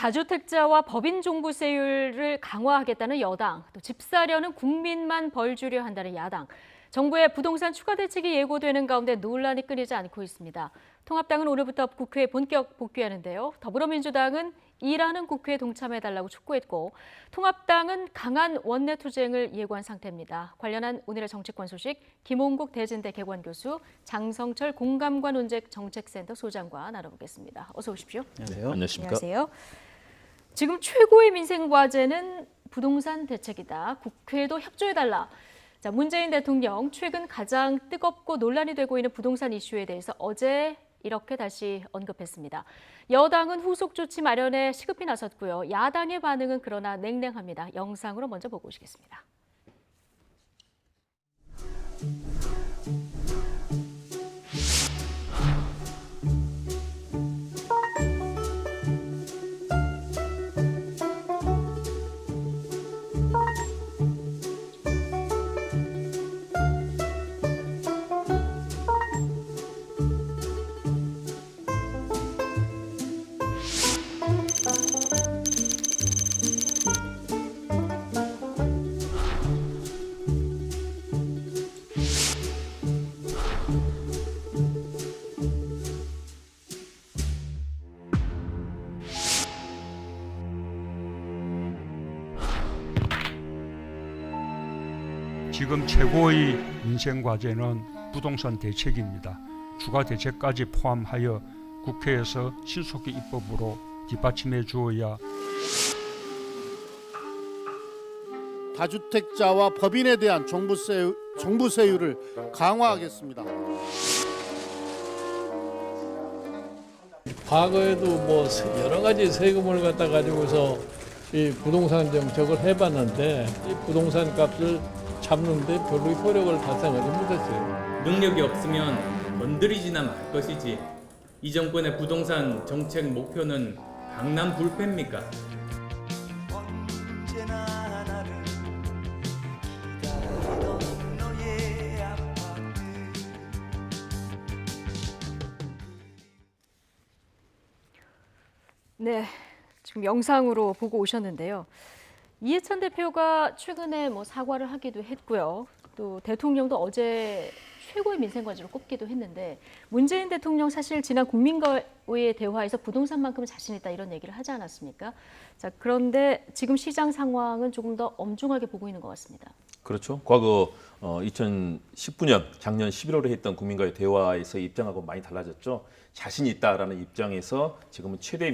다주택자와 법인 종부세율을 강화하겠다는 여당, 또 집사려는 국민만 벌 주려 한다는 야당. 정부의 부동산 추가 대책이 예고되는 가운데 논란이 끊이지 않고 있습니다. 통합당은 오늘부터 국회에 본격 복귀하는데요. 더불어민주당은 일하는 국회에 동참해달라고 촉구했고, 통합당은 강한 원내 투쟁을 예고한 상태입니다. 관련한 오늘의 정치권 소식, 김홍국 대진대 개관교수, 장성철 공감과 논쟁 정책센터 소장과 나눠보겠습니다. 어서 오십시오. 안녕하세요. 안녕하십니까. 안녕하세요. 지금 최고의 민생 과제는 부동산 대책이다. 국회도 협조해달라. 자, 문재인 대통령 최근 가장 뜨겁고 논란이 되고 있는 부동산 이슈에 대해서 어제 이렇게 다시 언급했습니다. 여당은 후속 조치 마련에 시급히 나섰고요. 야당의 반응은 그러나 냉랭합니다. 영상으로 먼저 보고 오시겠습니다. 지금 최고의 민생 과제는 부동산 대책입니다. 추가 대책까지 포함하여 국회에서 신속히 입법으로 뒷받침해 주어야 다주택자와 법인에 대한 종부세율을 강화하겠습니다. 과거에도 뭐 여러 가지 세금을 갖다 가지고서 이 부동산 정책을 해봤는데 이 부동산 값을 잡는데 별로 효력을 발생하지 못했어요. 능력이 없으면 건드리지나 말 것이지. 이 정권의 부동산 정책 목표는 강남 불패입니까? 네, 지금 영상으로 보고 오셨는데요. 이해찬 대표가 최근에 사과를 하기도 했고요. 또 대통령도 어제 최고의 민생 과제로 꼽기도 했는데 문재인 대통령 사실 지난 국민과의 대화에서 부동산만큼은 자신 있다 이런 얘기를 하지 않았습니까? 자, 그런데 지금 시장 상황은 조금 더 엄중하게 보고 있는 것 같습니다. 그렇죠. 과거 2019년 작년 11월에 했던 국민과의 대화에서 입장하고 많이 달라졌죠. 자신 있다라는 입장에서 지금은 최대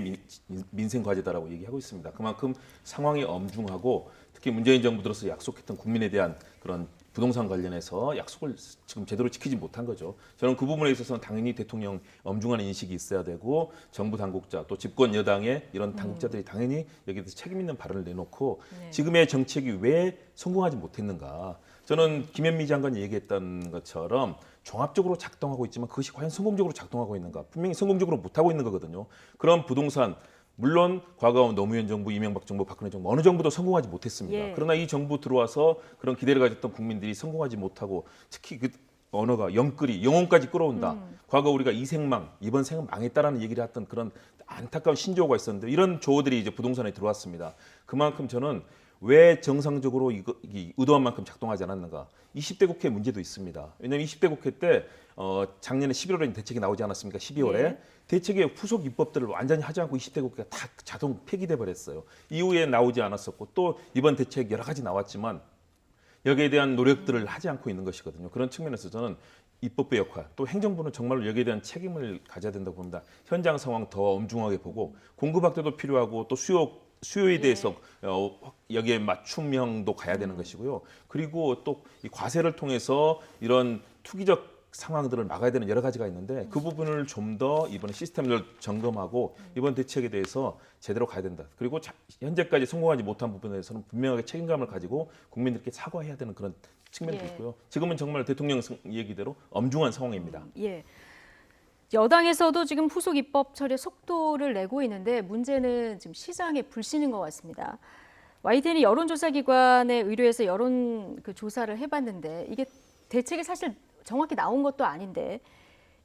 민생 과제다라고 얘기하고 있습니다. 그만큼 상황이 엄중하고 특히 문재인 정부 들어서 약속했던 국민에 대한 그런 부동산 관련해서 약속을 지금 제대로 지키지 못한 거죠. 저는 그 부분에 있어서는 당연히 대통령 엄중한 인식이 있어야 되고 정부 당국자 또 집권 여당의 이런 당국자들이 당연히 여기에 대해서 책임 있는 발언을 내놓고 지금의 정책이 왜 성공하지 못했는가. 저는 김현미 장관이 얘기했던 것처럼 종합적으로 작동하고 있지만 그것이 과연 성공적으로 작동하고 있는가. 분명히 성공적으로 못하고 있는 거거든요. 그런 부동산 물론 과거 노무현 정부, 이명박 정부, 박근혜 정부 어느 정부도 성공하지 못했습니다. 예. 그러나 이 정부 들어와서 그런 기대를 가졌던 국민들이 성공하지 못하고 특히 그 언어가 영끌이 영혼까지 끌어온다. 과거 우리가 이생망, 이번 생은 망했다라는 얘기를 했던 그런 안타까운 신조어가 있었는데 이런 조어들이 이제 부동산에 들어왔습니다. 그만큼 저는 왜 정상적으로 이 의도한 만큼 작동하지 않았는가. 20대 국회 문제도 있습니다. 왜냐하면 20대 국회 때 작년에 11월에 대책이 나오지 않았습니까? 12월에. 예. 대책의 후속 입법들을 완전히 하지 않고 20대 국회가 다 자동 폐기돼 버렸어요. 이후에 나오지 않았었고 또 이번 대책 여러 가지 나왔지만 여기에 대한 노력들을 하지 않고 있는 것이거든요. 그런 측면에서 저는 입법부의 역할, 또 행정부는 정말로 여기에 대한 책임을 가져야 된다고 봅니다. 현장 상황 더 엄중하게 보고 공급 확대도 필요하고 또 수요에 대해서 여기에 맞춤형도 가야 되는 것이고요. 그리고 또 이 과세를 통해서 이런 투기적 상황들을 막아야 되는 여러 가지가 있는데 그 부분을 좀 더 이번에 시스템을 점검하고 이번 대책에 대해서 제대로 가야 된다. 그리고 현재까지 성공하지 못한 부분에 대해서는 분명하게 책임감을 가지고 국민들께 사과해야 되는 그런 측면도 있고요. 지금은 정말 대통령 얘기대로 엄중한 상황입니다. 예. 여당에서도 지금 후속 입법 처리에 속도를 내고 있는데 문제는 지금 시장의 불신인 것 같습니다. YTN이 여론조사기관에 의뢰해서 여론 조사를 해봤는데 이게 대책이 사실 정확히 나온 것도 아닌데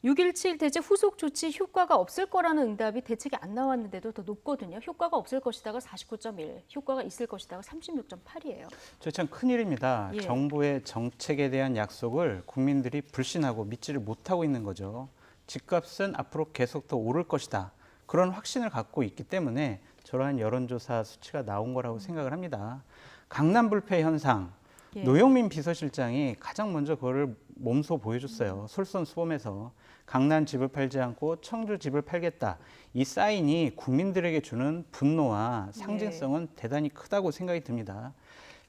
6.17 대책 후속 조치 효과가 없을 거라는 응답이 대책이 안 나왔는데도 더 높거든요. 효과가 없을 것이다가 49.1, 효과가 있을 것이다가 36.8이에요. 저 참 큰일입니다. 예. 정부의 정책에 대한 약속을 국민들이 불신하고 믿지를 못하고 있는 거죠. 집값은 앞으로 계속 더 오를 것이다. 그런 확신을 갖고 있기 때문에 저러한 여론조사 수치가 나온 거라고 생각을 합니다. 강남 불패 현상, 예. 노영민 비서실장이 가장 먼저 그거를 몸소 보여줬어요. 솔선수범해서 강남 집을 팔지 않고 청주 집을 팔겠다. 이 사인이 국민들에게 주는 분노와 상징성은 대단히 크다고 생각이 듭니다.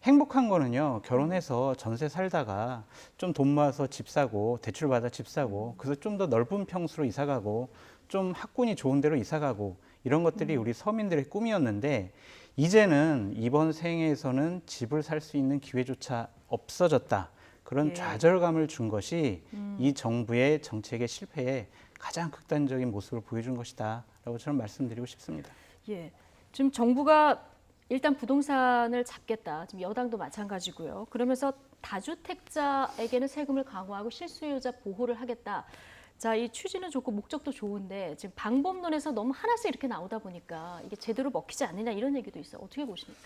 행복한 거는요, 결혼해서 전세 살다가 좀 돈 모아서 집 사고 대출 받아 집 사고 그래서 좀 더 넓은 평수로 이사 가고 좀 학군이 좋은 데로 이사 가고 이런 것들이 우리 서민들의 꿈이었는데 이제는 이번 생에서는 집을 살 수 있는 기회조차 없어졌다. 그런 예. 좌절감을 준 것이 이 정부의 정책의 실패에 가장 극단적인 모습을 보여준 것이다라고 저는 말씀드리고 싶습니다. 예, 지금 정부가 일단 부동산을 잡겠다. 지금 여당도 마찬가지고요. 그러면서 다주택자에게는 세금을 강화하고 실수요자 보호를 하겠다. 자, 이 취지는 좋고 목적도 좋은데 지금 방법론에서 너무 하나씩 이렇게 나오다 보니까 이게 제대로 먹히지 않느냐 이런 얘기도 있어요. 어떻게 보십니까?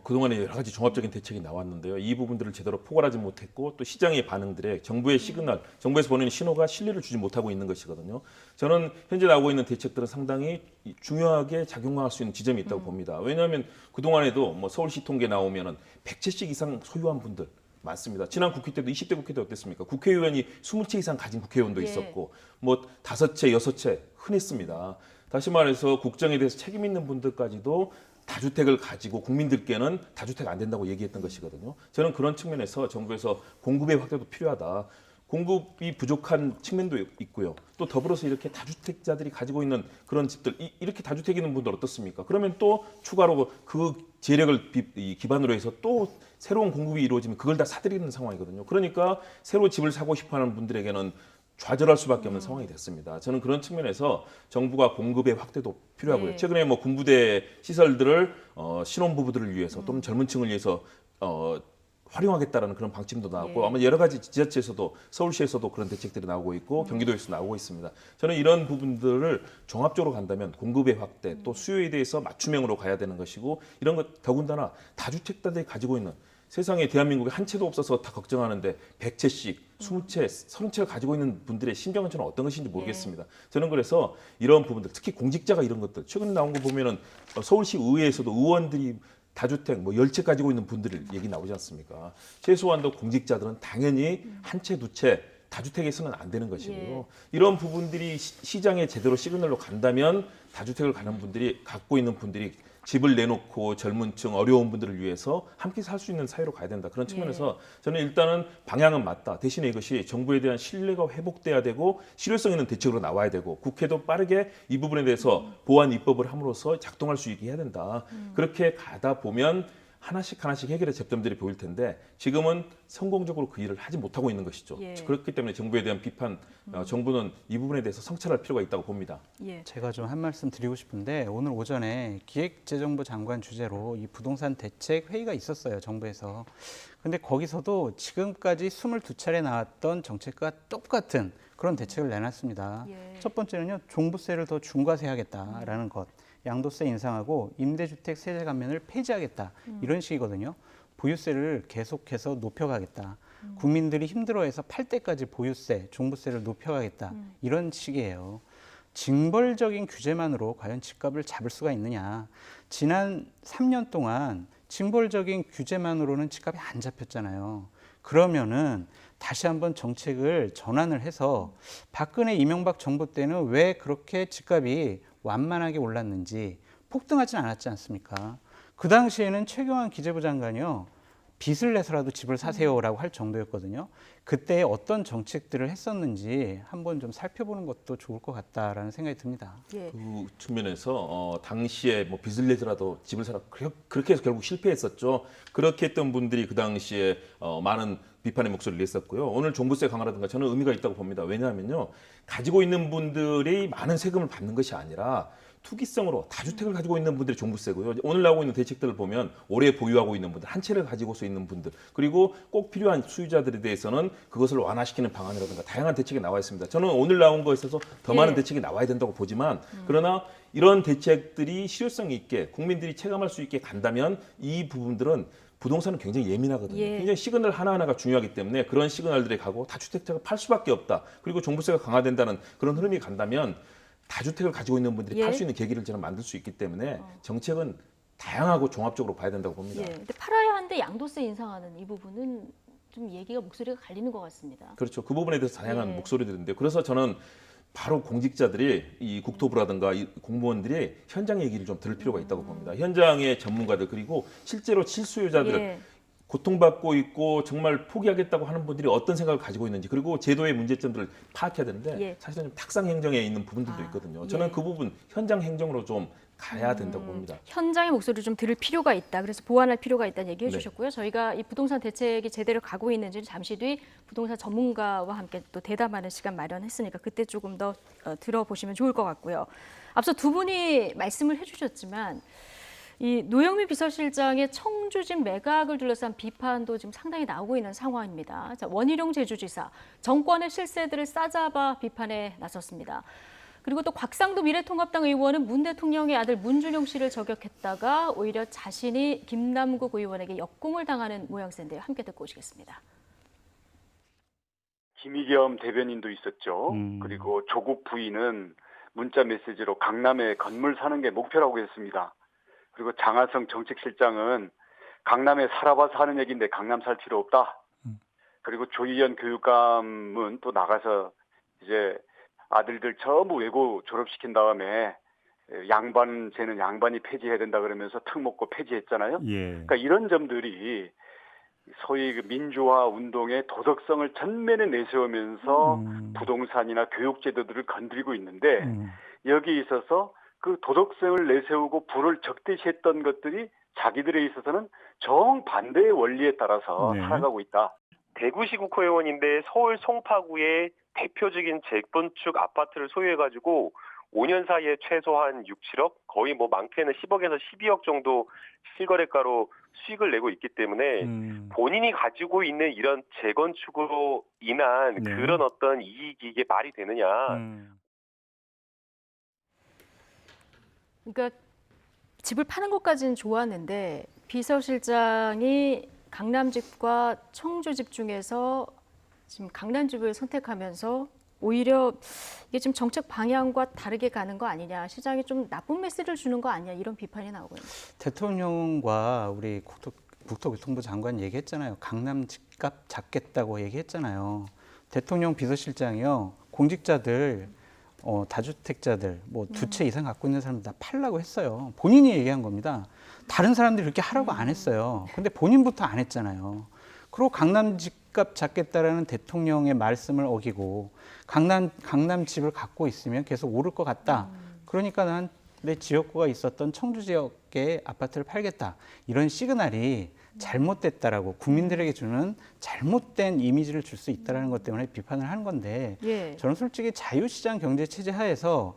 그동안에 여러 가지 종합적인 대책이 나왔는데요. 이 부분들을 제대로 포괄하지 못했고 또 시장의 반응들에 정부의 시그널, 정부에서 보내는 신호가 신뢰를 주지 못하고 있는 것이거든요. 저는 현재 나오고 있는 대책들은 상당히 중요하게 작용할 수 있는 지점이 있다고 봅니다. 왜냐하면 그동안에도 뭐 서울시 통계 나오면은 100채씩 이상 소유한 분들 많습니다. 지난 국회 때도 20대 국회 때 어땠습니까? 국회의원이 20채 이상 가진 국회의원도 예. 있었고 뭐 5채, 6채 흔했습니다. 다시 말해서 국정에 대해서 책임 있는 분들까지도 다주택을 가지고 국민들께는 다주택 안 된다고 얘기했던 것이거든요. 저는 그런 측면에서 정부에서 공급의 확대도 필요하다. 공급이 부족한 측면도 있고요. 또 더불어서 이렇게 다주택자들이 가지고 있는 그런 집들, 이렇게 다주택 있는 분들 어떻습니까? 그러면 또 추가로 그 재력을 기반으로 해서 또 새로운 공급이 이루어지면 그걸 다 사들이는 상황이거든요. 그러니까 새로 집을 사고 싶어하는 분들에게는 좌절할 수밖에 없는 상황이 됐습니다. 저는 그런 측면에서 정부가 공급의 확대도 필요하고요. 네. 최근에 뭐 군부대 시설들을 신혼부부들을 위해서 또는 젊은 층을 위해서 활용하겠다라는 그런 방침도 나왔고 예. 아마 여러 가지 지자체에서도 서울시에서도 그런 대책들이 나오고 있고 경기도에서 나오고 있습니다. 저는 이런 부분들을 종합적으로 간다면 공급의 확대 또 수요에 대해서 맞춤형으로 가야 되는 것이고 이런 것 더군다나 다주택자들이 가지고 있는 세상에 대한민국에 한 채도 없어서 다 걱정하는데 100채씩 20채, 30채를 가지고 있는 분들의 심정은 저는 어떤 것인지 모르겠습니다. 저는 그래서 이런 부분들 특히 공직자가 이런 것들 최근에 나온 거 보면은 서울시 의회에서도 의원들이 다주택 뭐 10채 가지고 있는 분들 얘기 나오지 않습니까? 최소한도 공직자들은 당연히 한 채, 두 채 다주택에서는 안 되는 것이고요. 예. 이런 부분들이 시장에 제대로 시그널로 간다면 다주택을 가는 분들이 갖고 있는 분들이 집을 내놓고 젊은 층 어려운 분들을 위해서 함께 살 수 있는 사회로 가야 된다. 그런 측면에서 저는 일단은 방향은 맞다. 대신에 이것이 정부에 대한 신뢰가 회복돼야 되고 실효성 있는 대책으로 나와야 되고 국회도 빠르게 이 부분에 대해서 보완 입법을 함으로써 작동할 수 있게 해야 된다. 그렇게 가다 보면 하나씩 해결의 접점들이 보일 텐데 지금은 성공적으로 그 일을 하지 못하고 있는 것이죠. 예. 그렇기 때문에 정부에 대한 비판, 정부는 이 부분에 대해서 성찰할 필요가 있다고 봅니다. 예. 제가 좀 한 말씀 드리고 싶은데 오늘 오전에 기획재정부 장관 주재로 이 부동산 대책 회의가 있었어요, 정부에서. 근데 거기서도 지금까지 22차례 나왔던 정책과 똑같은 그런 대책을 내놨습니다. 예. 첫 번째는요, 종부세를 더 중과세하겠다라는 것. 양도세 인상하고 임대주택 세제 감면을 폐지하겠다. 이런 식이거든요. 보유세를 계속해서 높여가겠다. 국민들이 힘들어해서 팔 때까지 보유세, 종부세를 높여가겠다. 이런 식이에요. 징벌적인 규제만으로 과연 집값을 잡을 수가 있느냐. 지난 3년 동안 징벌적인 규제만으로는 집값이 안 잡혔잖아요. 그러면은 다시 한번 정책을 전환을 해서 박근혜 이명박 정부 때는 왜 그렇게 집값이 완만하게 올랐는지 폭등하진 않았지 않습니까? 그 당시에는 최경환 기재부 장관이요. 빚을 내서라도 집을 사세요라고 할 정도였거든요. 그때 어떤 정책들을 했었는지 한번 좀 살펴보는 것도 좋을 것 같다라는 생각이 듭니다. 예. 그 측면에서 당시에 뭐 빚을 내더라도 집을 사라 그렇게 해서 결국 실패했었죠. 그렇게 했던 분들이 그 당시에 많은 비판의 목소리를 냈었고요. 오늘 종부세 강화라든가 저는 의미가 있다고 봅니다. 왜냐하면요. 가지고 있는 분들이 많은 세금을 받는 것이 아니라 투기성으로 다주택을 가지고 있는 분들이 종부세고요. 오늘 나오고 있는 대책들을 보면 오래 보유하고 있는 분들, 한 채를 가지고서 있는 분들, 그리고 꼭 필요한 수요자들에 대해서는 그것을 완화시키는 방안이라든가 다양한 대책이 나와 있습니다. 저는 오늘 나온 거에 있어서 더 많은 대책이 나와야 된다고 보지만 그러나 이런 대책들이 실효성 있게 국민들이 체감할 수 있게 간다면 이 부분들은 부동산은 굉장히 예민하거든요. 예. 굉장히 시그널 하나하나가 중요하기 때문에 그런 시그널들이 가고 다주택자가 팔 수밖에 없다. 그리고 종부세가 강화된다는 그런 흐름이 간다면 다주택을 가지고 있는 분들이 예. 팔 수 있는 계기를 저는 만들 수 있기 때문에 정책은 다양하고 종합적으로 봐야 된다고 봅니다. 예. 근데 팔아야 하는데 양도세 인상하는 이 부분은 좀 목소리가 갈리는 것 같습니다. 그렇죠. 그 부분에 대해서 다양한 예. 목소리들인데 그래서 저는 바로 공직자들이 이 국토부라든가 이 공무원들이 현장 얘기를 좀 들을 필요가 있다고 봅니다. 현장의 전문가들 그리고 실제로 실수요자들 예. 고통받고 있고 정말 포기하겠다고 하는 분들이 어떤 생각을 가지고 있는지 그리고 제도의 문제점들을 파악해야 되는데 예. 사실은 좀 탁상 행정에 있는 부분들도 있거든요. 저는 예. 그 부분 현장 행정으로 좀 가야 된다고 봅니다. 현장의 목소리를 좀 들을 필요가 있다. 그래서 보완할 필요가 있다는 얘기해 네. 주셨고요. 저희가 이 부동산 대책이 제대로 가고 있는지는 잠시 뒤 부동산 전문가와 함께 또 대담하는 시간 마련했으니까 그때 조금 더 들어보시면 좋을 것 같고요. 앞서 두 분이 말씀을 해주셨지만 이 노영민 비서실장의 청주집 매각을 둘러싼 비판도 지금 상당히 나오고 있는 상황입니다. 자, 원희룡 제주지사, 정권의 실세들을 싸잡아 비판에 나섰습니다. 그리고 또 곽상도 미래통합당 의원은 문 대통령의 아들 문준용 씨를 저격했다가 오히려 자신이 김남국 의원에게 역공을 당하는 모양새인데요. 함께 듣고 오시겠습니다. 김의겸 대변인도 있었죠. 그리고 조국 부인은 문자 메시지로 강남에 건물 사는 게 목표라고 했습니다. 그리고 장하성 정책실장은 강남에 살아봐서 하는 얘기인데 강남 살 필요 없다. 그리고 조희연 교육감은 또 나가서 이제 아들들 전부 외고 졸업시킨 다음에 양반제는 양반이 폐지해야 된다 그러면서 턱 먹고 폐지했잖아요. 예. 그러니까 이런 점들이 소위 그 민주화 운동의 도덕성을 전면에 내세우면서 부동산이나 교육 제도들을 건드리고 있는데 여기에 있어서 그 도덕성을 내세우고 불을 적대시했던 것들이 자기들에 있어서는 정반대의 원리에 따라서 네. 살아가고 있다. 대구시 국회의원인데 서울 송파구의 대표적인 재건축 아파트를 소유해가지고 5년 사이에 최소한 6, 7억, 거의 뭐 많게는 10억에서 12억 정도 실거래가로 수익을 내고 있기 때문에 본인이 가지고 있는 이런 재건축으로 인한 네. 그런 어떤 이익이 이게 말이 되느냐. 그러니까 집을 파는 것까지는 좋았는데 비서실장이 강남집과 청주집 중에서 지금 강남집을 선택하면서 오히려 이게 지금 정책 방향과 다르게 가는 거 아니냐, 시장에 좀 나쁜 메시지를 주는 거 아니냐 이런 비판이 나오고 있습니다. 대통령과 우리 국토교통부 장관 얘기했잖아요. 강남 집값 잡겠다고 얘기했잖아요. 대통령 비서실장이요. 공직자들, 다주택자들, 뭐 두 채 이상 갖고 있는 사람들 다 팔라고 했어요. 본인이 얘기한 겁니다. 다른 사람들이 그렇게 하라고 안 했어요. 근데 본인부터 안 했잖아요. 그리고 강남 집값 잡겠다라는 대통령의 말씀을 어기고 강남 집을 갖고 있으면 계속 오를 것 같다. 그러니까 난 내 지역구가 있었던 청주 지역의 아파트를 팔겠다. 이런 시그널이 잘못됐다라고 국민들에게 주는 잘못된 이미지를 줄 수 있다는 것 때문에 비판을 하는 건데 예. 저는 솔직히 자유시장 경제 체제 하에서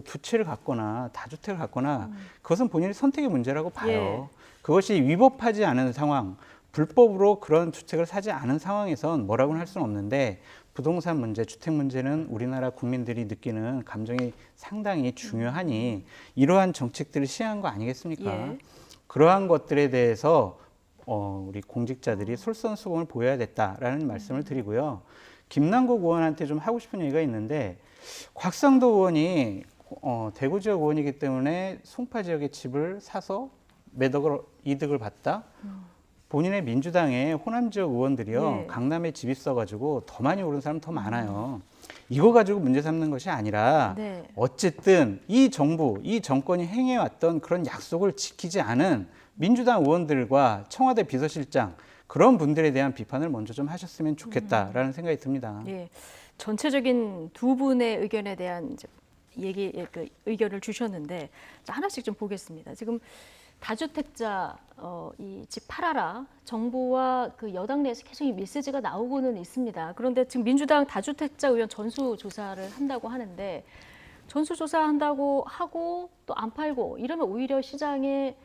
두 채를 갖거나 다주택을 갖거나 그것은 본인의 선택의 문제라고 봐요. 예. 그것이 위법하지 않은 상황, 불법으로 그런 주택을 사지 않은 상황에선 뭐라고는 할 수는 없는데 부동산 문제, 주택 문제는 우리나라 국민들이 느끼는 감정이 상당히 중요하니 이러한 정책들을 시행한 거 아니겠습니까? 예. 그러한 것들에 대해서 우리 공직자들이 솔선수범을 보여야 됐다라는 말씀을 드리고요. 김남국 의원한테 좀 하고 싶은 얘기가 있는데 곽상도 의원이 대구 지역 의원이기 때문에 송파 지역의 집을 사서 이득을 봤다. 본인의 민주당의 호남 지역 의원들이요. 예. 강남에 집 있어가지고 더 많이 오른 사람 더 많아요. 이거 가지고 문제 삼는 것이 아니라 네. 어쨌든 이 정부, 이 정권이 행해왔던 그런 약속을 지키지 않은 민주당 의원들과 청와대 비서실장 그런 분들에 대한 비판을 먼저 좀 하셨으면 좋겠다라는 생각이 듭니다. 예. 전체적인 두 분의 의견에 대한 이제 의견을 주셨는데 하나씩 좀 보겠습니다. 지금 다주택자 이 집 팔아라 정부와 그 여당 내에서 계속 이 메시지가 나오고는 있습니다. 그런데 지금 민주당 다주택자 의원 전수 조사를 한다고 하는데 전수조사한다고 하고 또 안 팔고 이러면 오히려 시장에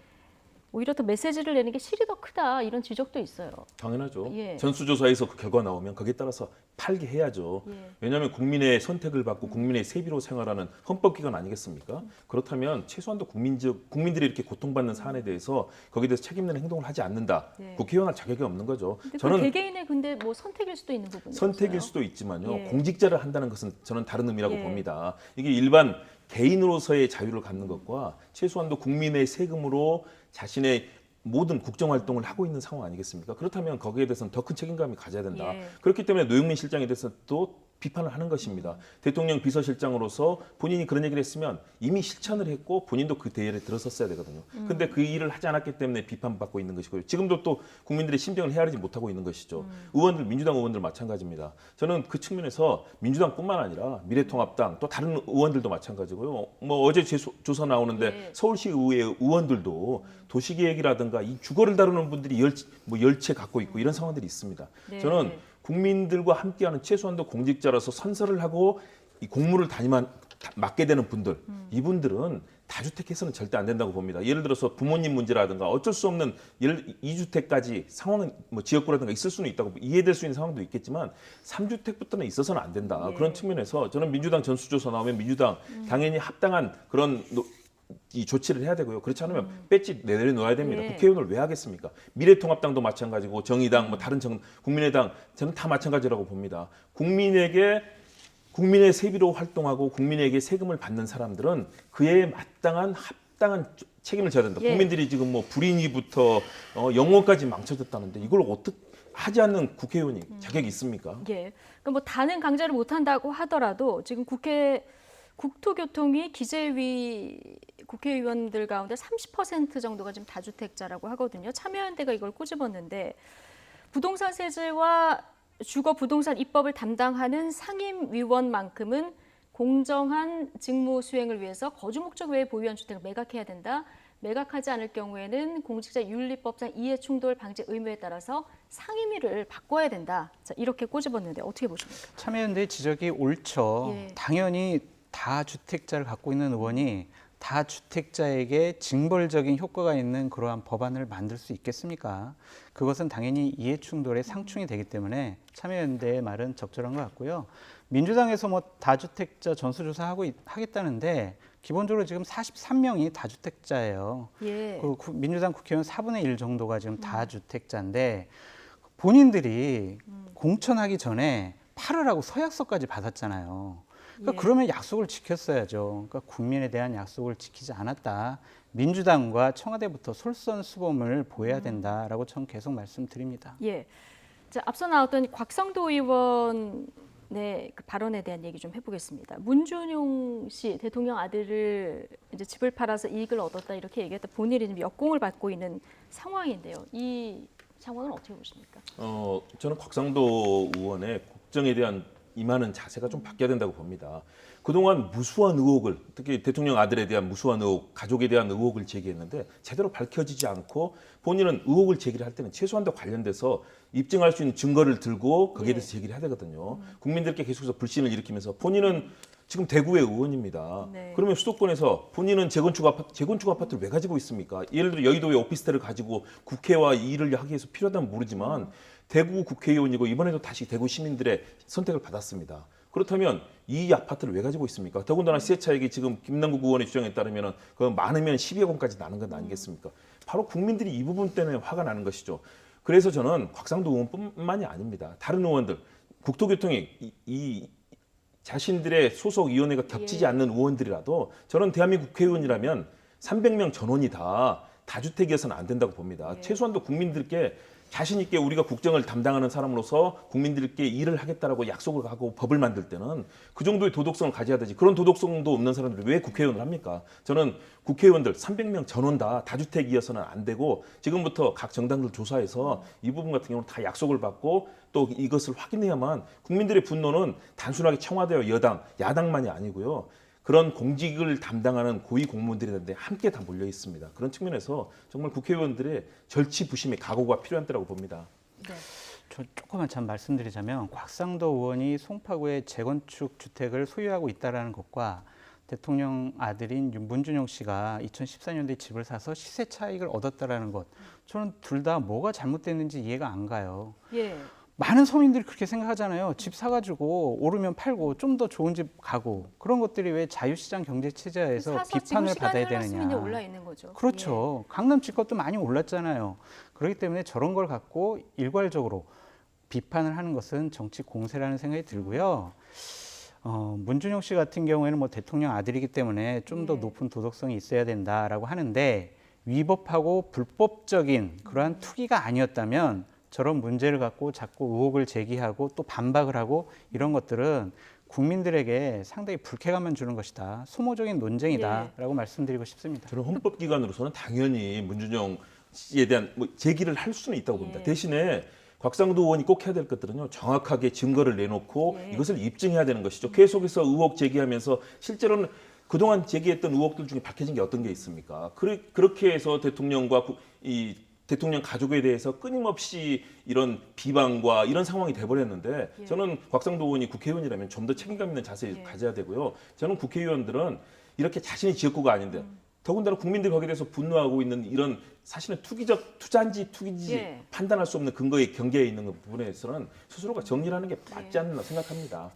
오히려 더 메시지를 내는 게 실이 더 크다 이런 지적도 있어요. 당연하죠. 예. 전수조사에서 그 결과 나오면 거기에 따라서 팔게 해야죠. 예. 왜냐하면 국민의 선택을 받고 국민의 세비로 생활하는 헌법기관 아니겠습니까? 그렇다면 최소한도 국민들이 이렇게 고통받는 사안에 대해서 거기에 대해서 책임내는 행동을 하지 않는다. 예. 국회의원 할 자격이 없는 거죠. 근데 저는 개개인의 근데 뭐 선택일 수도 있는 부분이 선택일 수도 있지만요. 예. 공직자를 한다는 것은 저는 다른 의미라고 예. 봅니다. 이게 일반 개인으로서의 자유를 갖는 것과 최소한도 국민의 세금으로 자신의 모든 국정활동을 하고 있는 상황 아니겠습니까? 그렇다면 거기에 대해서는 더 큰 책임감이 가져야 된다. 예. 그렇기 때문에 노영민 실장에 대해서 또 비판을 하는 것입니다. 대통령 비서실장으로서 본인이 그런 얘기를 했으면 이미 실천을 했고 본인도 그 대열에 들어섰어야 되거든요. 근데 그 일을 하지 않았기 때문에 비판받고 있는 것이고요. 지금도 또 국민들의 심정을 헤아리지 못하고 있는 것이죠. 의원들, 민주당 의원들 마찬가지입니다. 저는 그 측면에서 민주당뿐만 아니라 미래통합당 또 다른 의원들도 마찬가지고요. 뭐 어제 조사 나오는데 예. 서울시의회 의원들도 도시계획이라든가 이 주거를 다루는 분들이 열채 갖고 있고 이런 상황들이 있습니다. 네. 저는 국민들과 함께하는 최소한도 공직자로서 선서를 하고 이 공무를 맡게 되는 분들, 이분들은 다주택해서는 절대 안 된다고 봅니다. 예를 들어서 부모님 문제라든가 어쩔 수 없는 2주택까지 상황은 뭐 지역구라든가 있을 수는 있다고 이해될 수 있는 상황도 있겠지만 3주택부터는 있어서는 안 된다. 예. 그런 측면에서 저는 민주당 전수조사 나오면 민주당 당연히 합당한 그런 이 조치를 해야 되고요. 그렇지 않으면 배지 내려놓아야 됩니다. 예. 국회의원을 왜 하겠습니까? 미래통합당도 마찬가지고 정의당, 뭐 다른 국민의당 저는 다 마찬가지라고 봅니다. 국민의 세비로 활동하고 국민에게 세금을 받는 사람들은 그에 마땅한 합당한 책임을 져야 된다. 예. 국민들이 지금 뭐 불인이부터 영혼까지 망쳐졌다는데 이걸 어떻게 하지 않는 국회의원이 자격이 있습니까? 예. 그러니까 뭐 다는 강제를 못 한다고 하더라도 지금 국토교통위 기재위 국회의원들 가운데 30% 정도가 지금 다주택자라고 하거든요. 참여연대가 이걸 꼬집었는데 부동산 세제와 주거 부동산 입법을 담당하는 상임위원만큼은 공정한 직무 수행을 위해서 거주 목적 외에 보유한 주택을 매각해야 된다. 매각하지 않을 경우에는 공직자 윤리법상 이해 충돌 방지 의무에 따라서 상임위를 바꿔야 된다. 자, 이렇게 꼬집었는데 어떻게 보십니까? 참여연대 지적이 옳죠. 예. 당연히 다주택자를 갖고 있는 의원이 다주택자에게 징벌적인 효과가 있는 그러한 법안을 만들 수 있겠습니까? 그것은 당연히 이해충돌의 상충이 되기 때문에 참여연대의 말은 적절한 것 같고요. 민주당에서 뭐 다주택자 전수조사 하겠다는데 기본적으로 지금 43명이 다주택자예요. 예. 민주당 국회의원 4분의 1 정도가 지금 다주택자인데 본인들이 공천하기 전에 팔으라고 서약서까지 받았잖아요. 그러니까 예. 그러면 약속을 지켰어야죠. 그러니까 국민에 대한 약속을 지키지 않았다. 민주당과 청와대부터 솔선수범을 보여야 된다라고 저는 계속 말씀드립니다. 예. 자, 앞서 나왔던 곽성도 의원의 그 발언에 대한 얘기 좀 해보겠습니다. 문준용 씨 대통령 아들을 이제 집을 팔아서 이익을 얻었다 이렇게 얘기했다. 본인이 지금 역공을 받고 있는 상황인데요. 이 상황은 어떻게 보십니까? 저는 곽상도 의원의 국정에 대한 임하는 자세가 좀 바뀌어야 된다고 봅니다. 그동안 무수한 의혹을, 특히 대통령 아들에 대한 무수한 의혹, 가족에 대한 의혹을 제기했는데 제대로 밝혀지지 않고 본인은 의혹을 제기를 할 때는 최소한도 관련돼서 입증할 수 있는 증거를 들고 거기에 대해서 제기를 해야 되거든요. 국민들께 계속해서 불신을 일으키면서 본인은 지금 대구의 의원입니다. 네. 그러면 수도권에서 본인은 재건축 아파트를 왜 가지고 있습니까? 예를 들어 여의도의 오피스텔을 가지고 국회와 일을 하기 위해서 필요하다면 모르지만 대구 국회의원이고 이번에도 다시 대구 시민들의 선택을 받았습니다. 그렇다면 이 아파트를 왜 가지고 있습니까? 더군다나 시세 차익이 지금 김남국 의원의 주장에 따르면 그 많으면 12억 원까지 나는 건 아니겠습니까? 바로 국민들이 이 부분 때문에 화가 나는 것이죠. 그래서 저는 곽상도 의원뿐만이 아닙니다. 다른 의원들, 국토교통이 이 자신들의 소속 위원회가 겹치지 않는 의원들이라도 저는 대한민국 국회의원이라면 300명 전원이 다 다주택이어서는 안 된다고 봅니다. 최소한도 국민들께 자신 있게 우리가 국정을 담당하는 사람으로서 국민들께 일을 하겠다라고 약속을 하고 법을 만들 때는 그 정도의 도덕성을 가져야 되지. 그런 도덕성도 없는 사람들이 왜 국회의원을 합니까? 저는 국회의원들 300명 전원 다 다주택이어서는 안 되고 지금부터 각 정당들 조사해서 이 부분 같은 경우는 다 약속을 받고 또 이것을 확인해야만 국민들의 분노는 단순하게 청와대와 여당, 야당만이 아니고요. 그런 공직을 담당하는 고위 공무원들인데 함께 다 몰려 있습니다. 그런 측면에서 정말 국회의원들의 절치부심의 각오가 필요한 때라고 봅니다. 네. 저 조금만 참 말씀드리자면 곽상도 의원이 송파구에 재건축 주택을 소유하고 있다는 것과 대통령 아들인 문준용 씨가 2014년도에 집을 사서 시세 차익을 얻었다라는 것, 저는 둘 다 뭐가 잘못됐는지 이해가 안 가요. 예. 많은 서민들이 그렇게 생각하잖아요. 집 사가지고 오르면 팔고 좀 더 좋은 집 가고, 그런 것들이 왜 자유시장 경제 체제에서 사서 비판을 지금 받아야 시간이 흘렀으면 되느냐. 올라 있는 거죠. 그렇죠. 강남 집값도 많이 올랐잖아요. 그렇기 때문에 저런 걸 갖고 일괄적으로 비판을 하는 것은 정치 공세라는 생각이 들고요. 문준용 씨 같은 경우에는 뭐 대통령 아들이기 때문에 좀 더 높은 도덕성이 있어야 된다라고 하는데, 위법하고 불법적인 그러한 투기가 아니었다면 저런 문제를 갖고 자꾸 의혹을 제기하고 또 반박을 하고, 이런 것들은 국민들에게 상당히 불쾌감만 주는 것이다. 소모적인 논쟁이다라고 말씀드리고 싶습니다. 저는 헌법기관으로서는 당연히 문준용 씨에 대한 제기를 할 수는 있다고 봅니다. 대신에 곽상도 의원이 꼭 해야 될 것들은요, 정확하게 증거를 내놓고 이것을 입증해야 되는 것이죠. 계속해서 의혹 제기하면서 실제로는 그동안 제기했던 의혹들 중에 밝혀진 게 어떤 게 있습니까? 그렇게 해서 대통령과 이 대통령 가족에 대해서 끊임없이 이런 비방과 이런 상황이 돼버렸는데, 저는 곽상도 의원이 국회의원이라면 좀 더 책임감 있는 자세를 가져야 되고요. 저는 국회의원들은 이렇게 자신이 지역구가 아닌데, 더군다나 국민들이 거기에 대해서 분노하고 있는 이런 사실은 투자인지 판단할 수 없는 근거의 경계에 있는 부분에서는 스스로가 정리를 하는 게 맞지 않나 생각합니다.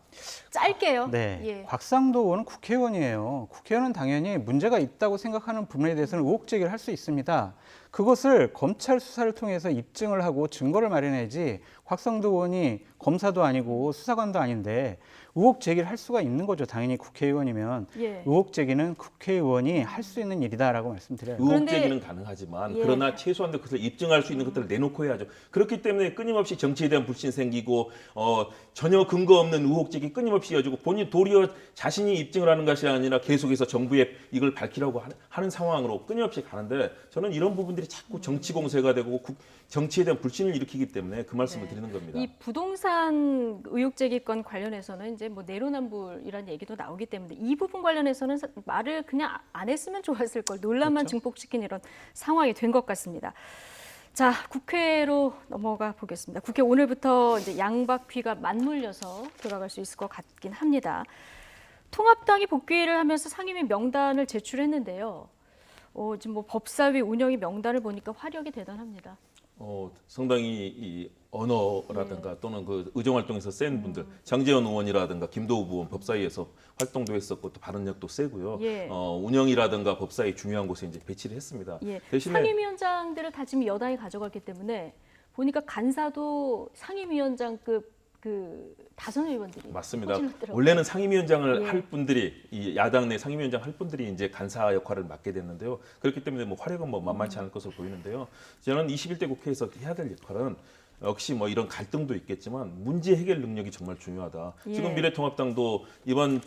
짧게요. 네, 곽상도 의원은 국회의원이에요. 국회의원은 당연히 문제가 있다고 생각하는 부분에 대해서는 의혹 제기를 할 수 있습니다. 그것을 검찰 수사를 통해서 입증을 하고 증거를 마련해야지, 곽상도 의원이 검사도 아니고 수사관도 아닌데 의혹 제기를 할 수가 있는 거죠. 당연히 국회의원이면. 의혹 제기는 국회의원이 할 수 있는 일이다라고 말씀드려요. 의혹 제기는 가능하지만 그러나 최소한 그것을 입증할 수 있는 것들을 내놓고 해야죠. 그렇기 때문에 끊임없이 정치에 대한 불신 생기고 전혀 근거 없는 의혹 제기 끊임없이 이어지고, 본인 도리어 자신이 입증을 하는 것이 아니라 계속해서 정부에 이걸 밝히라고 하는 상황으로 끊임없이 가는데, 저는 이런 부분들이 자꾸 정치 공세가 되고 정치에 대한 불신을 일으키기 때문에 그 말씀을 드리는 겁니다. 이 부동산 의혹 제기건 관련해서는 이제 뭐 내로남불이라는 얘기도 나오기 때문에 이 부분 관련해서는 말을 그냥 안 했으면 좋았을 걸, 논란만 증폭시킨 이런 상황이 된 것 같습니다. 자, 국회로 넘어가 보겠습니다. 국회 오늘부터 이제 양박귀가 맞물려서 돌아갈 수 있을 것 같긴 합니다. 통합당이 복귀를 하면서 상임위 명단을 제출했는데요. 지금 뭐 법사위 운영위 명단을 보니까 화력이 대단합니다. 상당히 이 언어라든가 또는 그 의정 활동에서 센 분들, 장제원 의원이라든가 김도우 의원 법사위에서 활동도 했었고 또 발언력도 세고요. 운영이라든가 법사위 중요한 곳에 이제 배치를 했습니다. 대신에 상임위원장들을 다 지금 여당이 가져갔기 때문에 보니까 간사도 상임위원장급 그 다선 의원들이 맞습니다. 원래는 상임위원장을 할 분들이, 이 야당 내 상임위원장 할 분들이 이제 간사 역할을 맡게 됐는데요. 그렇기 때문에 뭐 화력은 뭐 만만치 않을 것으로 보이는데요. 저는 21대 국회에서 해야 될 역할은 역시 뭐 이런 갈등도 있겠지만 문제 해결 능력이 정말 중요하다. 지금 미래통합당도 이번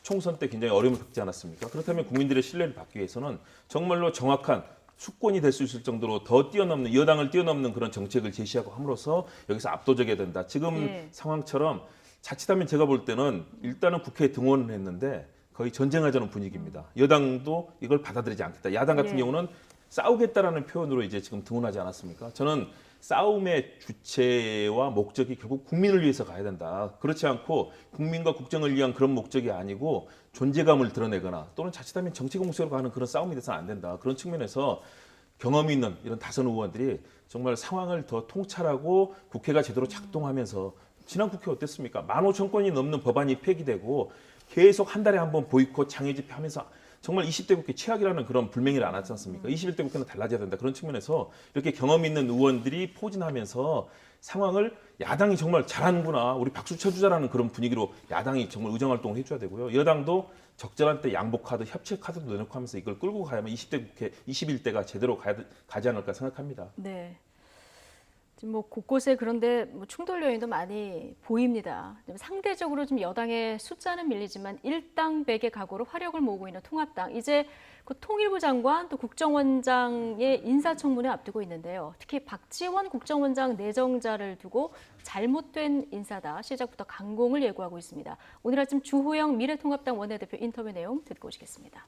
총선 때 굉장히 어려움을 겪지 않았습니까? 그렇다면 국민들의 신뢰를 받기 위해서는 정말로 정확한 수권이 될 수 있을 정도로 더 뛰어넘는, 여당을 뛰어넘는 그런 정책을 제시하고 함으로써 여기서 압도적이어야 된다. 지금 상황처럼 자칫하면 제가 볼 때는 일단은 국회에 등원을 했는데 거의 전쟁하자는 분위기입니다. 여당도 이걸 받아들이지 않겠다. 야당 같은 경우는 싸우겠다라는 표현으로 이제 지금 등원하지 않았습니까? 저는 싸움의 주체와 목적이 결국 국민을 위해서 가야 된다. 그렇지 않고 국민과 국정을 위한 그런 목적이 아니고 존재감을 드러내거나 또는 자칫하면 정치 공세로 가는 그런 싸움이 돼서는 안 된다. 그런 측면에서 경험이 있는 이런 다선 의원들이 정말 상황을 더 통찰하고 국회가 제대로 작동하면서, 지난 국회 어땠습니까? 15,000건이 넘는 법안이 폐기되고 계속 한 달에 한 번 보이콧 장애 집회하면서 정말 20대 국회 최악이라는 그런 불명예를 안았지 않습니까? 21대 국회는 달라져야 된다. 그런 측면에서 이렇게 경험 있는 의원들이 포진하면서 상황을, 야당이 정말 잘하는구나, 우리 박수 쳐주자라는 그런 분위기로 야당이 정말 의정활동을 해줘야 되고요. 여당도 적절한 때 양보 카드, 협치 카드도 내놓고 하면서 이걸 끌고 가야만 20대 국회, 21대가 제대로 가지 않을까 생각합니다. 네. 지금 뭐 곳곳에 그런데 뭐 충돌 요인도 많이 보입니다. 상대적으로 좀 여당의 숫자는 밀리지만 일당백의 각오로 화력을 모으고 있는 통합당. 이제 그 통일부 장관 또 국정원장의 인사청문회 앞두고 있는데요. 특히 박지원 국정원장 내정자를 두고 잘못된 인사다, 시작부터 강공을 예고하고 있습니다. 오늘 아침 주호영 미래통합당 원내대표 인터뷰 내용 듣고 오시겠습니다.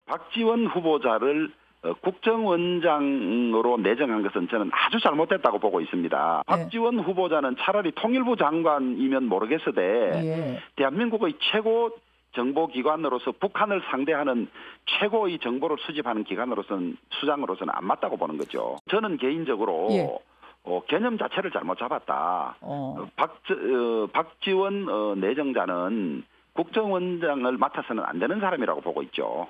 박지원 후보자를 국정원장으로 내정한 것은 저는 아주 잘못됐다고 보고 있습니다. 박지원 후보자는 차라리 통일부 장관이면 모르겠으되 대한민국의 최고 정보기관으로서 북한을 상대하는 최고의 정보를 수집하는 기관으로서는 수장으로서는 안 맞다고 보는 거죠. 저는 개인적으로 예. 개념 자체를 잘못 잡았다. 박지원 내정자는 국정원장을 맡아서는 안 되는 사람이라고 보고 있죠.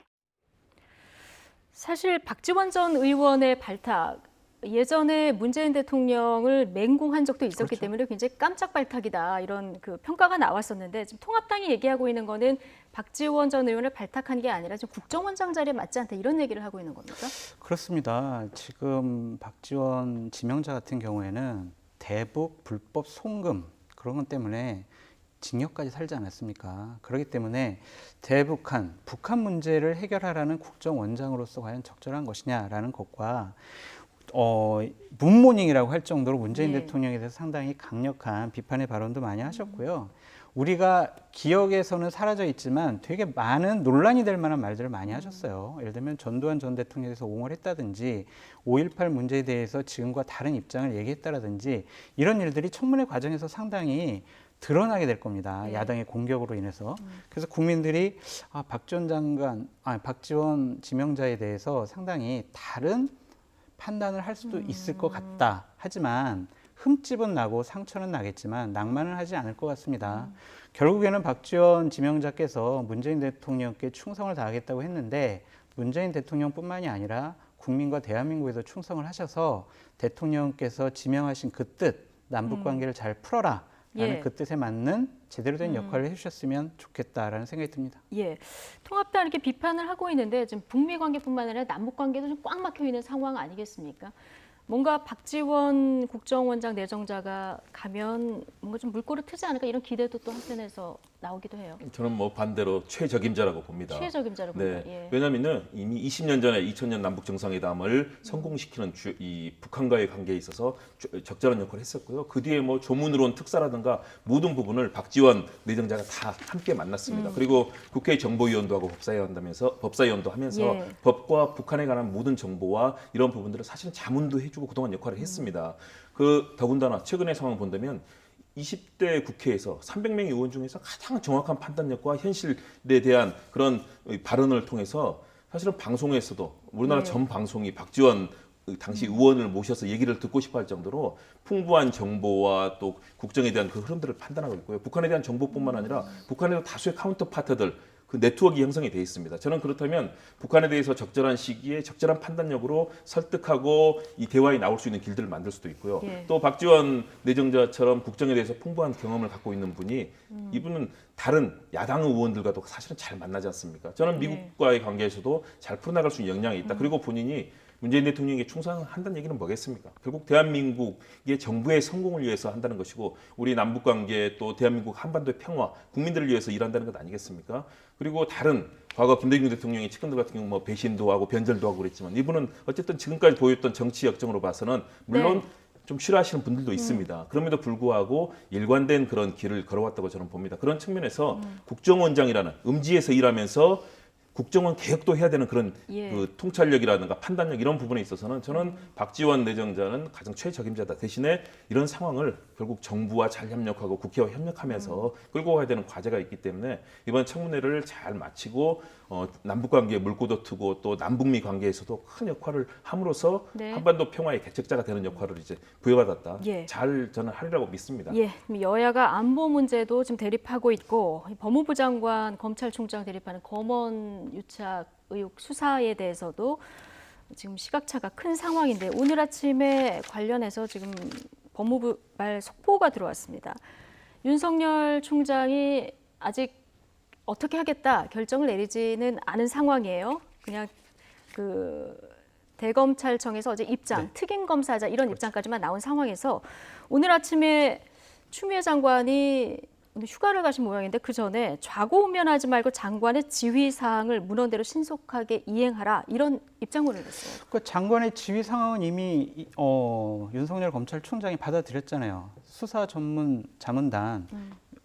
사실 박지원 전 의원의 발탁, 예전에 문재인 대통령을 맹공한 적도 있었기 그렇죠. 때문에 굉장히 깜짝 발탁이다 이런 그 평가가 나왔었는데 지금 통합당이 얘기하고 있는 거는 박지원 전 의원을 발탁한 게 아니라 지금 국정원장 자리에 맞지 않다 이런 얘기를 하고 있는 겁니까? 그렇습니다. 지금 박지원 지명자 같은 경우에는 대북 불법 송금 그런 것 때문에 징역까지 살지 않았습니까? 그렇기 때문에 대북한 북한 문제를 해결하라는 국정원장으로서 과연 적절한 것이냐라는 것과 문모닝이라고 할 정도로 문재인 대통령에 대해서 상당히 강력한 비판의 발언도 많이 하셨고요. 우리가 기억에서는 사라져 있지만 되게 많은 논란이 될 만한 말들을 많이 하셨어요. 예를 들면 전두환 전 대통령에 대해서 옹호를 했다든지 5.18 문제에 대해서 지금과 다른 입장을 얘기했다라든지 이런 일들이 청문회 과정에서 상당히 드러나게 될 겁니다. 야당의 공격으로 인해서. 그래서 국민들이 박지원 지명자에 대해서 상당히 다른 판단을 할 수도 있을 것 같다. 하지만 흠집은 나고 상처는 나겠지만 낭만은 하지 않을 것 같습니다. 결국에는 박지원 지명자께서 문재인 대통령께 충성을 다하겠다고 했는데 문재인 대통령뿐만이 아니라 국민과 대한민국에도 충성을 하셔서 대통령께서 지명하신 그 뜻, 남북관계를 잘 풀어라. 라는 그 뜻에 맞는 제대로 된 역할을 해주셨으면 좋겠다라는 생각이 듭니다. 예, 통합당 이렇게 비판을 하고 있는데 지금 북미 관계뿐만 아니라 남북 관계도 좀 꽉 막혀 있는 상황 아니겠습니까? 뭔가 박지원 국정원장 내정자가 가면 뭔가 좀 물꼬를 트지 않을까 이런 기대도 또 한편에서 나오기도 해요. 저는 뭐 반대로 최적임자라고 봅니다. 최적임자로 네. 봅니다. 예. 왜냐하면 이미 20년 전에 2000년 남북 정상회담을 성공시키는 이 북한과의 관계에 있어서 적절한 역할을 했었고요. 그 뒤에 뭐 조문으로 특사라든가 모든 부분을 박지원 내정자가 다 함께 만났습니다. 그리고 국회 정보위원도 하고 법사위원도 하면서 법과 북한에 관한 모든 정보와 이런 부분들을 사실은 자문도 해주고 그동안 역할을 했습니다. 더군다나 최근의 상황 본다면 20대 국회에서 300명의 의원 중에서 가장 정확한 판단력과 현실에 대한 그런 발언을 통해서 사실은 방송에서도 우리나라 전 방송이 박지원 당시 의원을 모셔서 얘기를 듣고 싶어 할 정도로 풍부한 정보와 또 국정에 대한 그 흐름들을 판단하고 있고요. 북한에 대한 정보뿐만 아니라 북한에도 다수의 카운터파트들 그 네트워크 형성이 돼 있습니다. 저는 그렇다면 북한에 대해서 적절한 시기에 적절한 판단력으로 설득하고 이 대화에 나올 수 있는 길들을 만들 수도 있고요. 또 박지원 내정자처럼 국정에 대해서 풍부한 경험을 갖고 있는 분이 이분은 다른 야당 의원들과도 사실은 잘 만나지 않습니까? 저는 미국과의 관계에서도 잘 풀어나갈 수 있는 역량이 있다. 그리고 본인이 문재인 대통령에게 충성한다는 얘기는 뭐겠습니까? 결국 대한민국의 정부의 성공을 위해서 한다는 것이고 우리 남북관계 또 대한민국 한반도의 평화, 국민들을 위해서 일한다는 것 아니겠습니까? 그리고 다른 과거 김대중 대통령이 측근들 같은 경우 뭐 배신도 하고 변절도 하고 그랬지만 이분은 어쨌든 지금까지 보였던 정치 역정으로 봐서는 물론 좀 싫어하시는 분들도 있습니다. 그럼에도 불구하고 일관된 그런 길을 걸어왔다고 저는 봅니다. 그런 측면에서 국정원장이라는 음지에서 일하면서 국정원 개혁도 해야 되는 그런 그 통찰력이라든가 판단력 이런 부분에 있어서는 저는 박지원 내정자는 가장 최적임자다. 대신에 이런 상황을 결국 정부와 잘 협력하고 국회와 협력하면서 끌고 가야 되는 과제가 있기 때문에 이번 청문회를 잘 마치고 남북관계에 물꼬도 트고 또 남북미 관계에서도 큰 역할을 함으로써 한반도 평화의 개척자가 되는 역할을 이제 부여받았다. 잘 저는 하리라고 믿습니다. 여야가 안보 문제도 지금 대립하고 있고 법무부 장관, 검찰총장 대립하는 검언 유착 의혹 수사에 대해서도 지금 시각차가 큰 상황인데 오늘 아침에 관련해서 지금 법무부 말 속보가 들어왔습니다. 윤석열 총장이 아직 어떻게 하겠다 결정을 내리지는 않은 상황이에요. 그냥 그 대검찰청에서 어제 입장, 특임 검사자 이런 입장까지만 나온 상황에서 오늘 아침에 추미애 장관이 오늘 휴가를 가신 모양인데 그 전에 좌고우면하지 말고 장관의 지휘 사항을 문헌대로 신속하게 이행하라 이런 입장문을 냈어요. 그 장관의 지휘 사항은 이미 윤석열 검찰총장이 받아들였잖아요. 수사 전문 자문단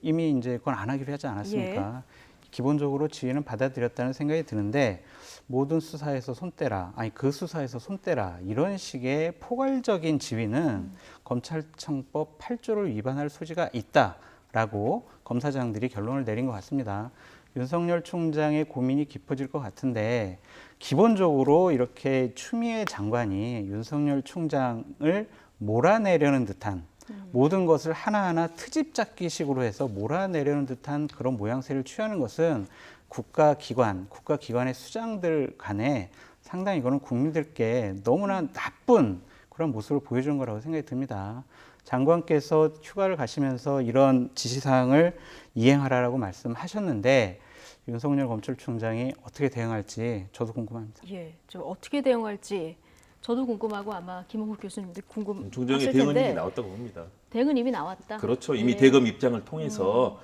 이미 이제 그건 안 하기로 하지 않았습니까? 기본적으로 지휘는 받아들였다는 생각이 드는데 모든 수사에서 손 떼라, 그 수사에서 손 떼라 이런 식의 포괄적인 지휘는 검찰청법 8조를 위반할 소지가 있다라고 검사장들이 결론을 내린 것 같습니다. 윤석열 총장의 고민이 깊어질 것 같은데 기본적으로 이렇게 추미애 장관이 윤석열 총장을 몰아내려는 듯한 모든 것을 하나하나 트집 잡기식으로 해서 몰아내려는 듯한 그런 모양새를 취하는 것은 국가기관의 수장들 간에 상당히 이거는 국민들께 너무나 나쁜 그런 모습을 보여주는 거라고 생각이 듭니다. 장관께서 휴가를 가시면서 이런 지시사항을 이행하라고 말씀하셨는데 윤석열 검찰총장이 어떻게 대응할지 저도 궁금합니다. 예, 저 어떻게 대응할지 저도 궁금하고 아마 김홍국 교수님도 궁금하실 총장의 텐데. 대응은 이미 나왔다고 봅니다. 대응은 이미 나왔다. 그렇죠. 이미 예. 대검 입장을 통해서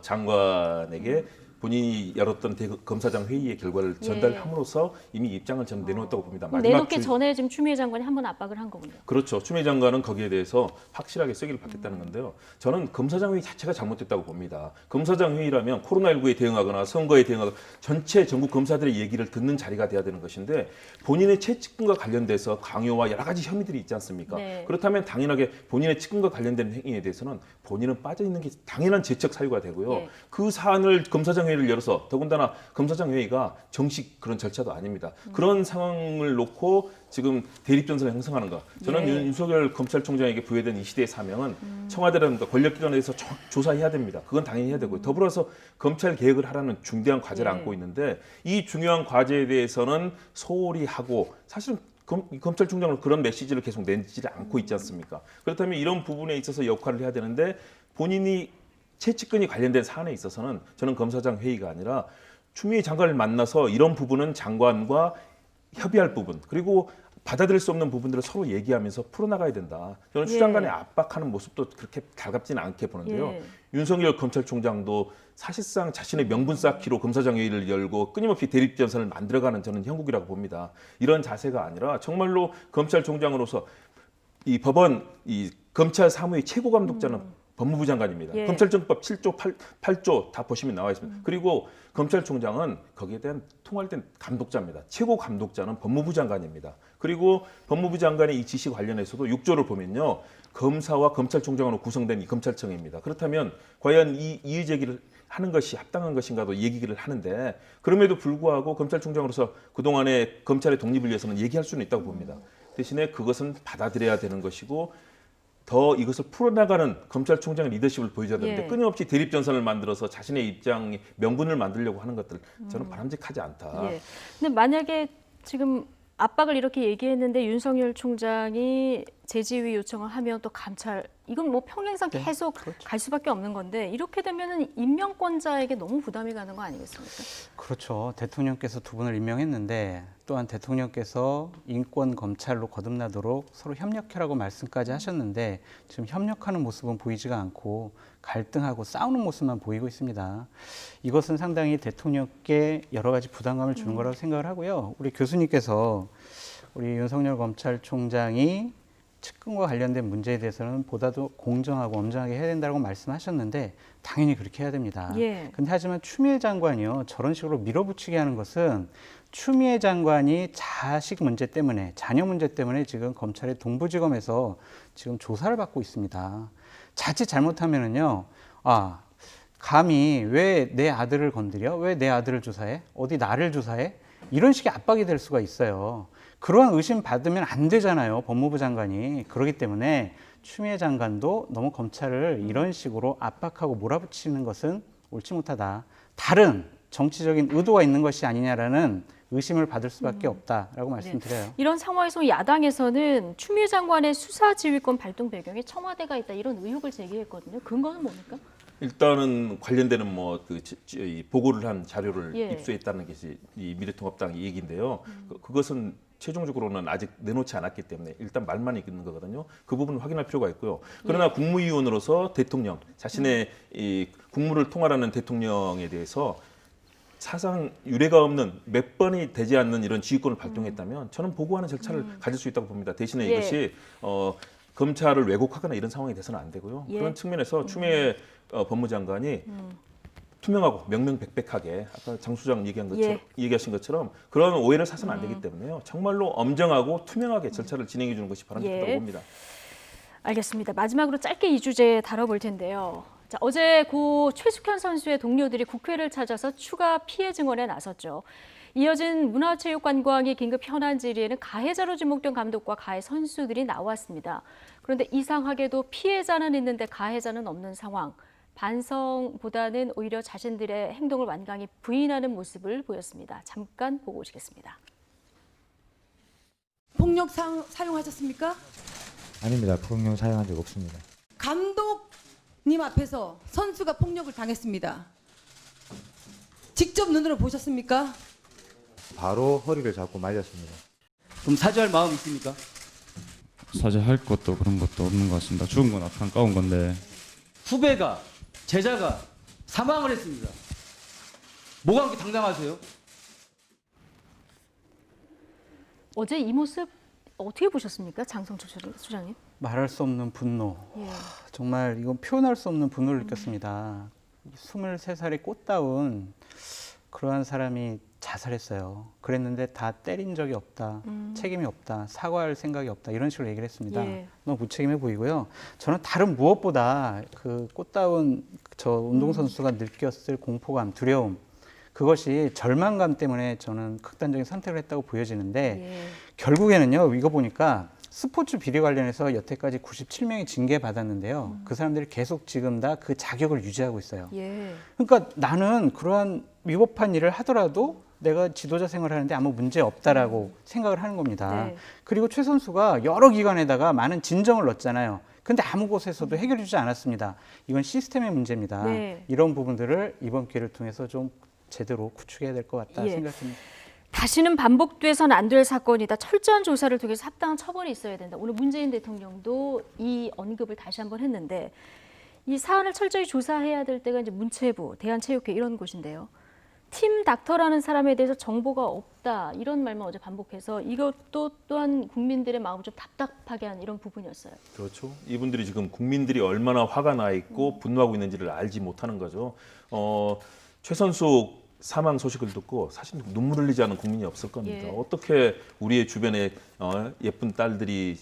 장관에게 본인이 열었던 검사장 회의의 결과를 전달함으로써 이미 입장을 저는 내놓았다고 봅니다. 내놓기 전에 지금 추미애 장관이 한번 압박을 한 거군요. 그렇죠. 추미애 장관은 거기에 대해서 확실하게 쐐기를 받겠다는 건데요. 저는 검사장 회의 자체가 잘못됐다고 봅니다. 검사장 회의라면 코로나19에 대응하거나 선거에 대응하거나 전체 전국 검사들의 얘기를 듣는 자리가 돼야 되는 것인데 본인의 채찍과 관련돼서 강요와 여러 가지 혐의들이 있지 않습니까? 네. 그렇다면 당연하게 본인의 측근과 관련된 행위에 대해서는 본인은 빠져있는 게 당연한 제척 사유가 되고요. 네. 그 사안을 검사장 회의를 열어서 더군다나 검사장 회의가 정식 그런 절차도 아닙니다. 그런 상황을 놓고 지금 대립전선을 형성하는가. 저는 예. 윤석열 검찰총장에게 부여된 이 시대의 사명은 청와대라든가 권력기관에서 조사해야 됩니다. 그건 당연히 해야 되고요. 더불어서 검찰 개혁을 하라는 중대한 과제를 안고 있는데 이 중요한 과제에 대해서는 소홀히 하고 사실은 검찰총장은 그런 메시지를 계속 내지를 않고 있지 않습니까? 그렇다면 이런 부분에 있어서 역할을 해야 되는데 본인이 채찍근이 관련된 사안에 있어서는 저는 검사장 회의가 아니라 추미애 장관을 만나서 이런 부분은 장관과 협의할 부분 그리고 받아들일 수 없는 부분들을 서로 얘기하면서 풀어나가야 된다. 저는 예. 수장관에 압박하는 모습도 그렇게 달갑지는 않게 보는데요. 예. 윤석열 검찰총장도 사실상 자신의 명분 쌓기로 검사장 회의를 열고 끊임없이 대립전선을 만들어가는 저는 형국이라고 봅니다. 이런 자세가 아니라 정말로 검찰총장으로서 이 법원 이 검찰 사무의 최고 감독자는 법무부 장관입니다. 예. 검찰청법 7조 8조 다 보시면 나와 있습니다. 그리고 검찰총장은 거기에 대한 통할된 감독자입니다. 최고 감독자는 법무부 장관입니다. 그리고 법무부 장관의 이 지시 관련해서도 6조를 보면요. 검사와 검찰총장으로 구성된 이 검찰청입니다. 그렇다면 과연 이 이의 제기를 하는 것이 합당한 것인가도 얘기를 하는데 그럼에도 불구하고 검찰총장으로서 그동안의 검찰의 독립을 위해서는 얘기할 수는 있다고 봅니다. 대신에 그것은 받아들여야 되는 것이고 더 이것을 풀어나가는 검찰총장의 리더십을 보여줘야 되는데 예. 끊임없이 대립전선을 만들어서 자신의 입장의 명분을 만들려고 하는 것들 저는 바람직하지 않다. 예. 근데 만약에 지금 압박을 이렇게 얘기했는데 윤석열 총장이 재지휘 요청을 하면 또 감찰 이건 뭐 평행선 계속 갈 수밖에 없는 건데 이렇게 되면은 임명권자에게 너무 부담이 가는 거 아니겠습니까? 그렇죠. 대통령께서 두 분을 임명했는데 또한 대통령께서 인권 검찰로 거듭나도록 서로 협력하라고 말씀까지 하셨는데 지금 협력하는 모습은 보이지가 않고 갈등하고 싸우는 모습만 보이고 있습니다. 이것은 상당히 대통령께 여러 가지 부담감을 주는 거라고 생각을 하고요. 우리 교수님께서 우리 윤석열 검찰총장이 측근과 관련된 문제에 대해서는 보다도 공정하고 엄정하게 해야 된다고 말씀하셨는데 당연히 그렇게 해야 됩니다. 예. 근데 하지만 추미애 장관이요. 저런 식으로 밀어붙이게 하는 것은 추미애 장관이 자식 문제 때문에 자녀 문제 때문에 지금 검찰의 동부지검에서 지금 조사를 받고 있습니다. 자칫 잘못하면은요. 아, 감히 왜 내 아들을 건드려? 왜 내 아들을 조사해? 어디 나를 조사해? 이런 식의 압박이 될 수가 있어요. 그러한 의심 받으면 안 되잖아요. 법무부 장관이. 그렇기 때문에 추미애 장관도 너무 검찰을 이런 식으로 압박하고 몰아붙이는 것은 옳지 못하다. 다른 정치적인 의도가 있는 것이 아니냐라는 의심을 받을 수밖에 없다라고 말씀드려요. 네. 이런 상황에서 야당에서는 추미애 장관의 수사 지휘권 발동 배경에 청와대가 있다 이런 의혹을 제기했거든요. 근거는 뭡니까? 일단은 관련되는 뭐 그 보고를 한 자료를 예. 입수했다는 것이 이 미래통합당의 얘기인데요. 그것은 최종적으로는 아직 내놓지 않았기 때문에 일단 말만 있는 거거든요. 그 부분을 확인할 필요가 있고요. 그러나 국무위원으로서 대통령 자신의 이 국무를 통할하는 대통령에 대해서 사상 유례가 없는 몇 번이 되지 않는 이런 지휘권을 발동했다면 저는 보고하는 절차를 가질 수 있다고 봅니다. 대신에 예. 이것이 검찰을 왜곡하거나 이런 상황이 돼서는 안 되고요. 예. 그런 측면에서 추미애 법무장관이 투명하고 명명백백하게 아까 장 수장 얘기하신 것처럼 그런 오해를 사서는 안 되기 때문에요. 정말로 엄정하고 투명하게 절차를 진행해 주는 것이 바람직하다고 봅니다. 알겠습니다. 마지막으로 짧게 이 주제 다뤄볼 텐데요. 자, 어제 고 최숙현 선수의 동료들이 국회를 찾아서 추가 피해 증언에 나섰죠. 이어진 문화체육관광위 긴급 현안 질의에는 가해자로 지목된 감독과 가해 선수들이 나왔습니다. 그런데 이상하게도 피해자는 있는데 가해자는 없는 상황. 반성보다는 오히려 자신들의 행동을 완강히 부인하는 모습을 보였습니다. 잠깐 보고 오시겠습니다. 폭력 사용하셨습니까? 아닙니다. 폭력 사용한 적 없습니다. 감독님 앞에서 선수가 폭력을 당했습니다. 직접 눈으로 보셨습니까? 바로 허리를 잡고 말렸습니다. 그럼 사죄할 마음 있습니까? 사죄할 것도 그런 것도 없는 것 같습니다. 죽은 건 안타까운 건데. 후배가, 제자가 사망을 했습니다. 뭐가 그렇게 당당하세요? 어제 이 모습 어떻게 보셨습니까? 장성철 소장님. 말할 수 없는 분노. 예. 정말 이건 표현할 수 없는 분노를 느꼈습니다. 23살의 꽃다운 그러한 사람이 자살했어요. 그랬는데 다 때린 적이 없다. 책임이 없다. 사과할 생각이 없다. 이런 식으로 얘기를 했습니다. 예. 너무 무책임해 보이고요. 저는 다른 무엇보다 그 꽃다운 저 운동선수가 느꼈을 공포감, 두려움, 그것이 절망감 때문에 저는 극단적인 선택을 했다고 보여지는데 예. 결국에는요. 이거 보니까 스포츠 비리 관련해서 여태까지 97명이 징계받았는데요. 그 사람들이 계속 지금 다 그 자격을 유지하고 있어요. 예. 그러니까 나는 그러한 위법한 일을 하더라도 내가 지도자 생활을 하는데 아무 문제 없다라고 생각을 하는 겁니다. 네. 그리고 최 선수가 여러 기관에다가 많은 진정을 넣었잖아요. 근데 아무 곳에서도 해결되지 않았습니다. 이건 시스템의 문제입니다. 네. 이런 부분들을 이번 기회를 통해서 좀 제대로 구축해야 될 것 같다 예. 생각합니다. 다시는 반복돼서는 안 될 사건이다. 철저한 조사를 통해서 합당한 처벌이 있어야 된다. 오늘 문재인 대통령도 이 언급을 다시 한번 했는데 이 사안을 철저히 조사해야 될 때가 이제 문체부, 대한체육회 이런 곳인데요. 팀 닥터라는 사람에 대해서 정보가 없다. 이런 말만 어제 반복해서 이것도 또한 국민들의 마음을 좀 답답하게 한 이런 부분이었어요. 그렇죠. 이분들이 지금 국민들이 얼마나 화가 나 있고 분노하고 있는지를 알지 못하는 거죠. 최선수 사망 소식을 듣고 사실 눈물 흘리지 않은 국민이 없을 겁니다. 예. 어떻게 우리의 주변에 예쁜 딸들이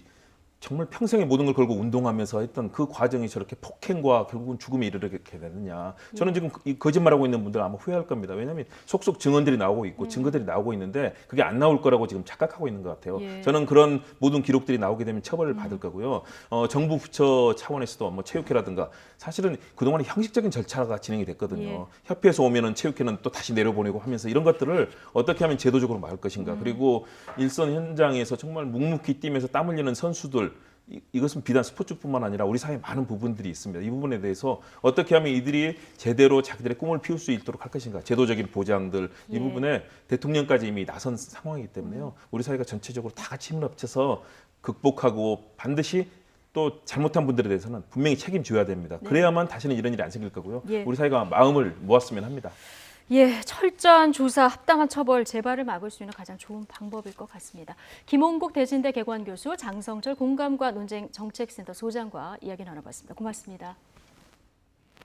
정말 평생의 모든 걸 걸고 운동하면서 했던 그 과정이 저렇게 폭행과 결국은 죽음에 이르게 되느냐. 저는 지금 이 거짓말하고 있는 분들 아마 후회할 겁니다. 왜냐하면 속속 증언들이 나오고 있고 증거들이 나오고 있는데 그게 안 나올 거라고 지금 착각하고 있는 것 같아요. 예. 저는 그런 모든 기록들이 나오게 되면 처벌을 받을 거고요. 정부 부처 차원에서도 뭐 체육회라든가 사실은 그동안 형식적인 절차가 진행이 됐거든요. 예. 협회에서 오면은 체육회는 또 다시 내려보내고 하면서 이런 것들을 어떻게 하면 제도적으로 막을 것인가. 그리고 일선 현장에서 정말 묵묵히 뛰면서 땀 흘리는 선수들 이것은 비단 스포츠뿐만 아니라 우리 사회에 많은 부분들이 있습니다. 이 부분에 대해서 어떻게 하면 이들이 제대로 자기들의 꿈을 피울 수 있도록 할 것인가. 제도적인 보장들 이 예. 부분에 대통령까지 이미 나선 상황이기 때문에요. 우리 사회가 전체적으로 다 같이 힘을 합쳐서 극복하고 반드시 또 잘못한 분들에 대해서는 분명히 책임져야 됩니다. 그래야만 다시는 이런 일이 안 생길 거고요. 예. 우리 사회가 마음을 모았으면 합니다. 예, 철저한 조사, 합당한 처벌, 재발을 막을 수 있는 가장 좋은 방법일 것 같습니다. 김홍국 대진대 개관교수, 장성철 공감과 논쟁 정책센터 소장과 이야기 나눠봤습니다. 고맙습니다.